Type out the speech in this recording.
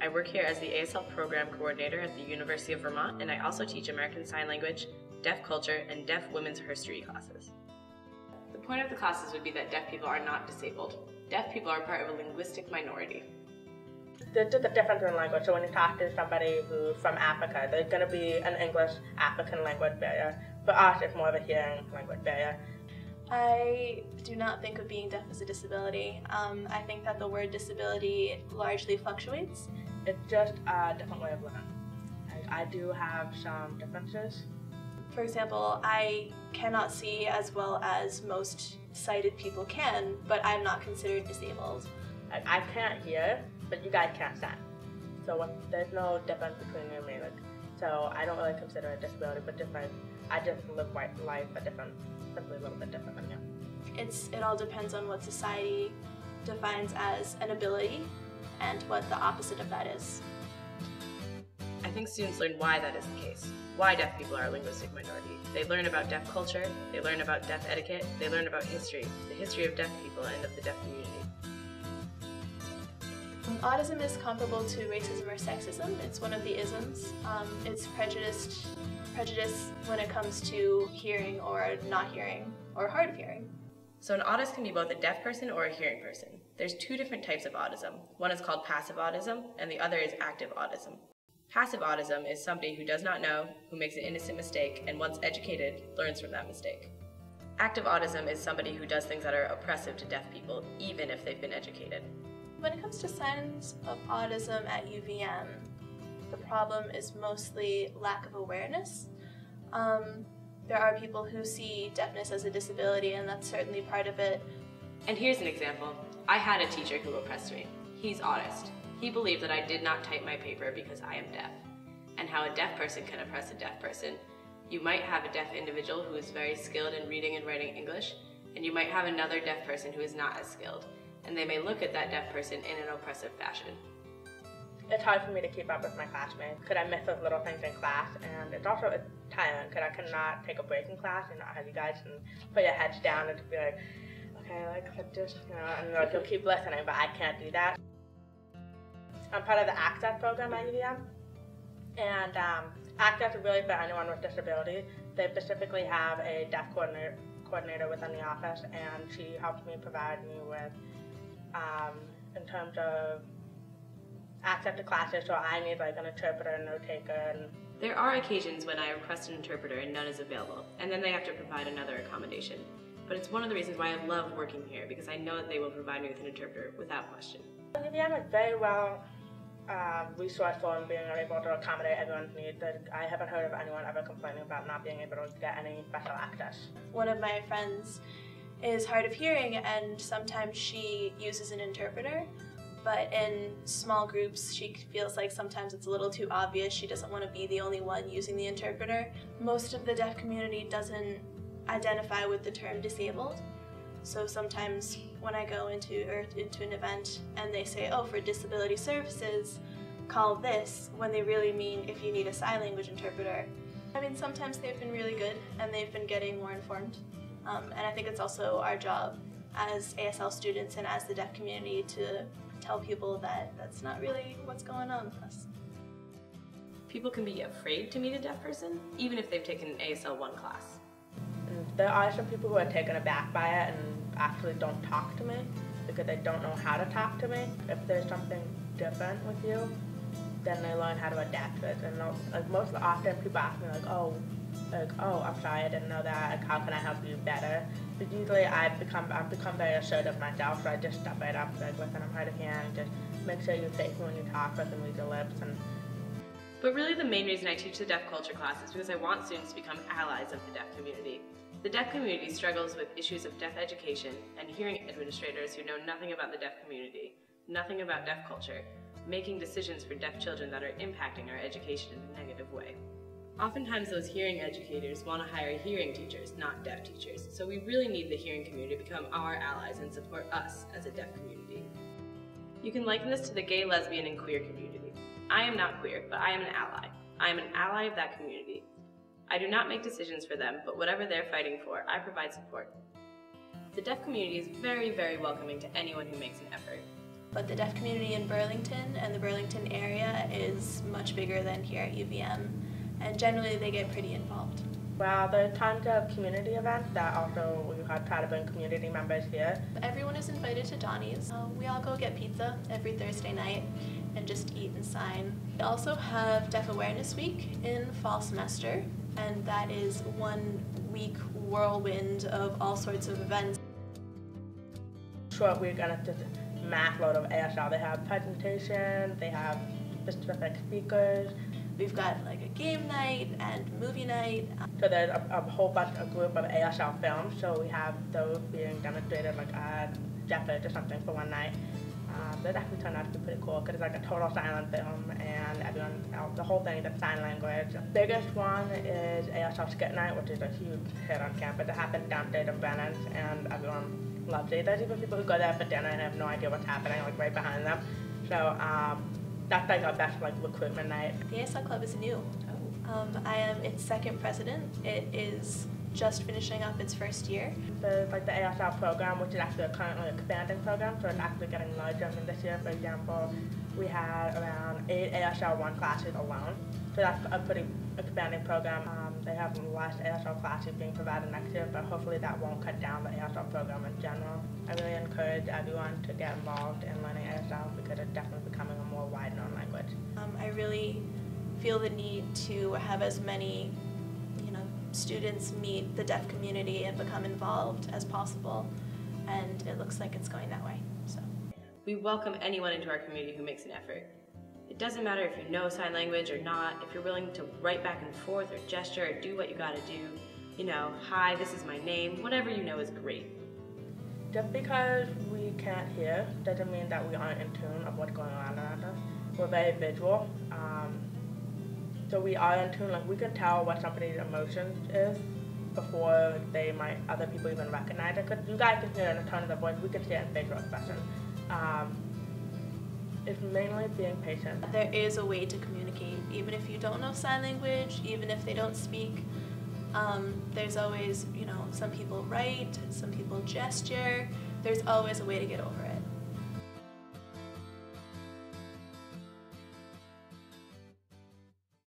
I work here as the ASL Program Coordinator at the University of Vermont, and I also teach American Sign Language, Deaf Culture, and Deaf Women's History classes. The point of the classes would be that deaf people are not disabled. Deaf people are part of a linguistic minority. There's just a difference in language, so when you talk to somebody who's from Africa, there's going to be an English-African language barrier. For us, it's more of a hearing language barrier. I do not think of being deaf as a disability. I think that the word disability largely fluctuates. It's just a different way of living. I do have some differences. For example, I cannot see as well as most sighted people can, but I'm not considered disabled. I can't hear, but you guys can't sign. So there's no difference between you and me. So I don't really consider it a disability, but different. I just live life simply a little bit different than you. It all depends on what society defines as an ability and what the opposite of that is. I think students learn why that is the case, why deaf people are a linguistic minority. They learn about deaf culture, they learn about deaf etiquette, they learn about history, the history of deaf people and of the deaf community. Autism is comparable to racism or sexism. It's one of the isms. It's prejudice when it comes to hearing or not hearing or hard of hearing. So an autist can be both a deaf person or a hearing person. There's two different types of autism. One is called passive autism and the other is active autism. Passive autism is somebody who does not know, who makes an innocent mistake, and once educated, learns from that mistake. Active autism is somebody who does things that are oppressive to deaf people, even if they've been educated. When it comes to signs of autism at UVM, the problem is mostly lack of awareness. There are people who see deafness as a disability, and that's certainly part of it. And here's an example. I had a teacher who oppressed me. He's autist. He believed that I did not type my paper because I am deaf. And how a deaf person can oppress a deaf person. You might have a deaf individual who is very skilled in reading and writing English, and you might have another deaf person who is not as skilled. And they may look at that deaf person in an oppressive fashion. It's hard for me to keep up with my classmates because I miss those little things in class, and it's also tiring because I cannot take a break in class and not have you guys and put your heads down and just be like, okay, like just, and you'll keep listening, but I can't do that. I'm part of the Access program at UVM, and Access is really for anyone with disabilities. They specifically have a deaf coordinator within the office, and she helps me provide me with, in terms of access to classes, so I need like an interpreter and note taker. And there are occasions when I request an interpreter and none is available, and then they have to provide another accommodation. But it's one of the reasons why I love working here, because I know that they will provide me with an interpreter without question. UVM is very well resourceful in being able to accommodate everyone's needs. I haven't heard of anyone ever complaining about not being able to get any special access. One of my friends is hard of hearing, and sometimes she uses an interpreter, but in small groups she feels like sometimes it's a little too obvious. She doesn't want to be the only one using the interpreter. Most of the deaf community doesn't identify with the term disabled. So sometimes when I go into an event and they say, oh, for disability services, call this, when they really mean if you need a sign language interpreter. I mean, sometimes they've been really good and they've been getting more informed. And I think it's also our job as ASL students and as the deaf community to tell people that that's not really what's going on with us. People can be afraid to meet a deaf person, even if they've taken an ASL 1 class. There are some people who are taken aback by it and actually don't talk to me because they don't know how to talk to me. If there's something different with you, then they learn how to adapt to it. And like most often people ask me oh, I'm sorry, I didn't know that. Like, how can I help you better? But usually I've become very assertive myself, so I just step right up, like, listen, I'm hard of hearing, just make sure you're safe when you talk, listen, read your lips. But really the main reason I teach the deaf culture class is because I want students to become allies of the deaf community. The deaf community struggles with issues of deaf education and hearing administrators who know nothing about the deaf community, nothing about deaf culture, making decisions for deaf children that are impacting our education in a negative way. Oftentimes those hearing educators want to hire hearing teachers, not deaf teachers, so we really need the hearing community to become our allies and support us as a deaf community. You can liken this to the gay, lesbian, and queer community. I am not queer, but I am an ally. I am an ally of that community. I do not make decisions for them, but whatever they're fighting for, I provide support. The deaf community is very, very welcoming to anyone who makes an effort. but the deaf community in Burlington and the Burlington area is much bigger than here at UVM, and generally they get pretty involved. Well, there are tons of community events that also we try to bring community members here. Everyone is invited to Donnie's. We all go get pizza every Thursday night and just eat and sign. We also have Deaf Awareness Week in fall semester, and that is 1 week whirlwind of all sorts of events. Short week and it's just a mass load of ASL. They have presentations, they have specific speakers. We've got like a game night and movie night. So there's a whole bunch, a group of ASL films, so we have those being demonstrated like at Jeffers or something for one night. That actually turned out to be pretty cool because it's like a total silent film and everyone, the whole thing is sign language. The biggest one is ASL Skit Night, which is a huge hit on campus. It happens downstairs in Brennan's and everyone loves it. There's even people who go there for dinner and have no idea what's happening, like right behind them. So that's like our best like recruitment night. The ASL Club is new. I am its second president. It is just finishing up its first year. There's like the ASL program, which is actually a currently expanding program, so it's actually getting larger. I mean, this year, for example, we had around 8 ASL 1 classes alone. So that's a pretty expanding program. They have less ASL classes being provided next year, but hopefully that won't cut down the ASL program in general. I really encourage everyone to get involved in learning ASL because it's definitely becoming a more wide-known language. I really feel the need to have as many students meet the deaf community and become involved as possible, and it looks like it's going that way. So we welcome anyone into our community who makes an effort. It doesn't matter if you know sign language or not, if you're willing to write back and forth or gesture or do what you gotta do, hi, this is my name, whatever you know is great. Just because we can't hear doesn't mean that we aren't in tune of what's going on around us. We're very visual. So we are in tune, like we can tell what somebody's emotions is before other people even recognize it. Because you guys can hear in the tone of the voice, we can see it in facial expression. It's mainly being patient. There is a way to communicate, even if you don't know sign language, even if they don't speak. There's always, some people write, some people gesture. There's always a way to get over it.